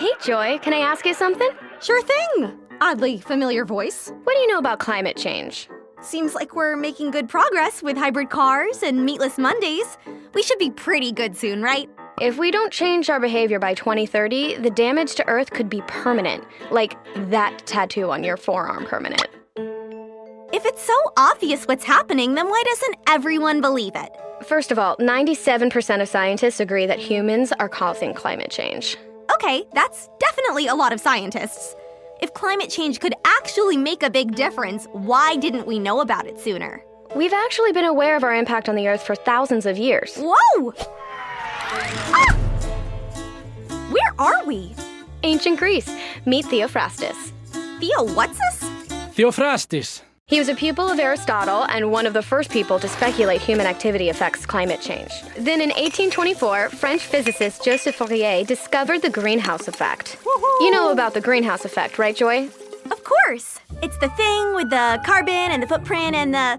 Hey, Joy, can I ask you something? Sure thing! Oddly familiar voice. What do you know about climate change? Seems like we're making good progress with hybrid cars and meatless Mondays. We should be pretty good soon, right? If we don't change our behavior by 2030, the damage to Earth could be permanent. Like that tattoo on your forearm permanent. If it's so obvious what's happening, then why doesn't everyone believe it? First of all, 97% of scientists agree that humans are causing climate change. Okay, that's definitely a lot of scientists. If climate change could actually make a big difference, why didn't we know about it sooner? We've actually been aware of our impact on the Earth for thousands of years. Whoa! Ah! Where are we? Ancient Greece. Meet Theophrastus. Theo, what's this? Theophrastus. He was a pupil of Aristotle and one of the first people to speculate human activity affects climate change. Then in 1824, French physicist Joseph Fourier discovered the greenhouse effect. Woohoo! You know about the greenhouse effect, right, Joy? Of course! It's the thing with the carbon and the footprint and the...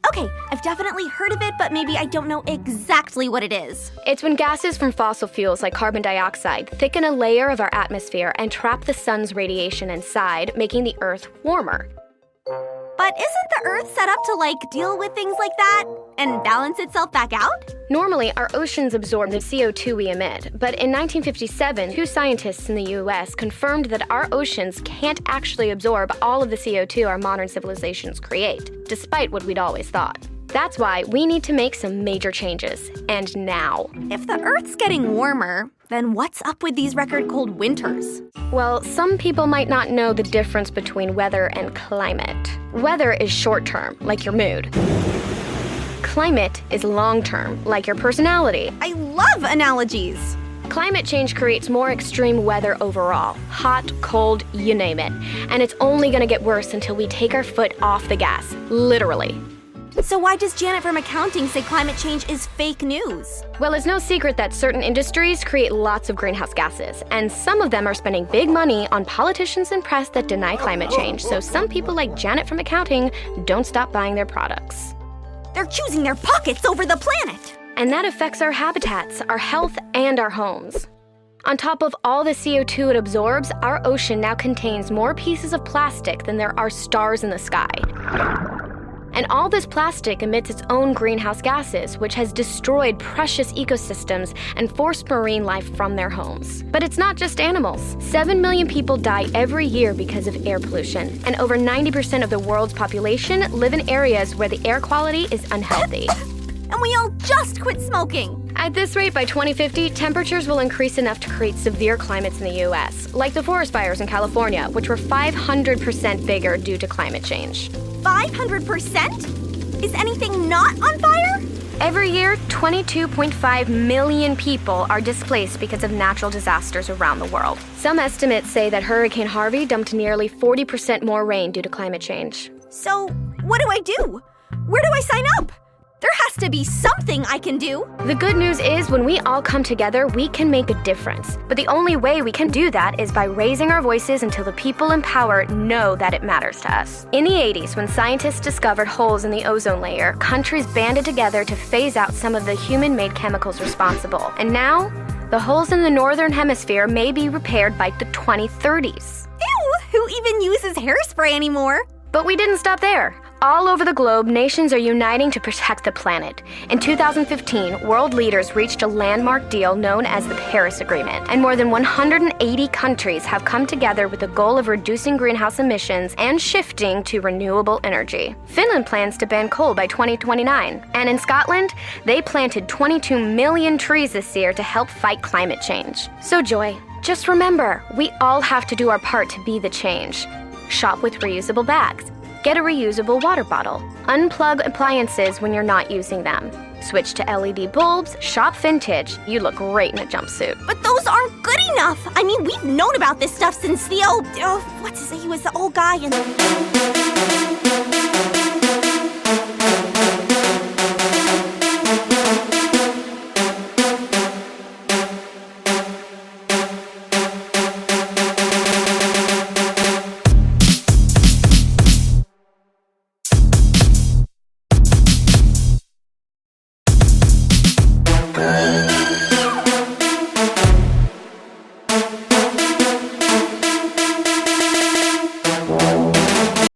Okay, I've definitely heard of it, but maybe I don't know exactly what it is. It's when gases from fossil fuels like carbon dioxide thicken a layer of our atmosphere and trap the sun's radiation inside, making the Earth warmer. But isn't the Earth set up to, deal with things like that and balance itself back out? Normally, our oceans absorb the CO2 we emit, but in 1957, two scientists in the US confirmed that our oceans can't actually absorb all of the CO2 our modern civilizations create, despite what we'd always thought. That's why we need to make some major changes, and now. If the Earth's getting warmer, then what's up with these record cold winters? Well, some people might not know the difference between weather and climate. Weather is short-term, like your mood. Climate is long-term, like your personality. I love analogies! Climate change creates more extreme weather overall. Hot, cold, you name it. And it's only gonna get worse until we take our foot off the gas, literally. So why does Janet from accounting say climate change is fake news? Well, it's no secret that certain industries create lots of greenhouse gases, and some of them are spending big money on politicians and press that deny climate change, so some people like Janet from accounting don't stop buying their products. They're choosing their pockets over the planet! And that affects our habitats, our health, and our homes. On top of all the CO2 it absorbs, our ocean now contains more pieces of plastic than there are stars in the sky. And all this plastic emits its own greenhouse gases, which has destroyed precious ecosystems and forced marine life from their homes. But it's not just animals. 7 million people die every year because of air pollution, and over 90% of the world's population live in areas where the air quality is unhealthy. And we all just quit smoking! At this rate, by 2050, temperatures will increase enough to create severe climates in the US, like the forest fires in California, which were 500% bigger due to climate change. 500%? Is anything not on fire? Every year, 22.5 million people are displaced because of natural disasters around the world. Some estimates say that Hurricane Harvey dumped nearly 40% more rain due to climate change. So, what do I do? Where do I sign up? There has to be something I can do. The good news is when we all come together, we can make a difference. But the only way we can do that is by raising our voices until the people in power know that it matters to us. In the 80s, when scientists discovered holes in the ozone layer, countries banded together to phase out some of the human-made chemicals responsible. And now, the holes in the northern hemisphere may be repaired by the 2030s. Ew, who even uses hairspray anymore? But we didn't stop there. All over the globe, nations are uniting to protect the planet. In 2015, world leaders reached a landmark deal known as the Paris Agreement, and more than 180 countries have come together with the goal of reducing greenhouse emissions and shifting to renewable energy. Finland plans to ban coal by 2029, and in Scotland, they planted 22 million trees this year to help fight climate change. So Joy, just remember, we all have to do our part to be the change. Shop with reusable bags. Get a reusable water bottle. Unplug appliances when you're not using them. Switch to LED bulbs, shop vintage. You look great in a jumpsuit. But those aren't good enough. I mean, we've known about this stuff since Theo... what's his name? He was the old guy in...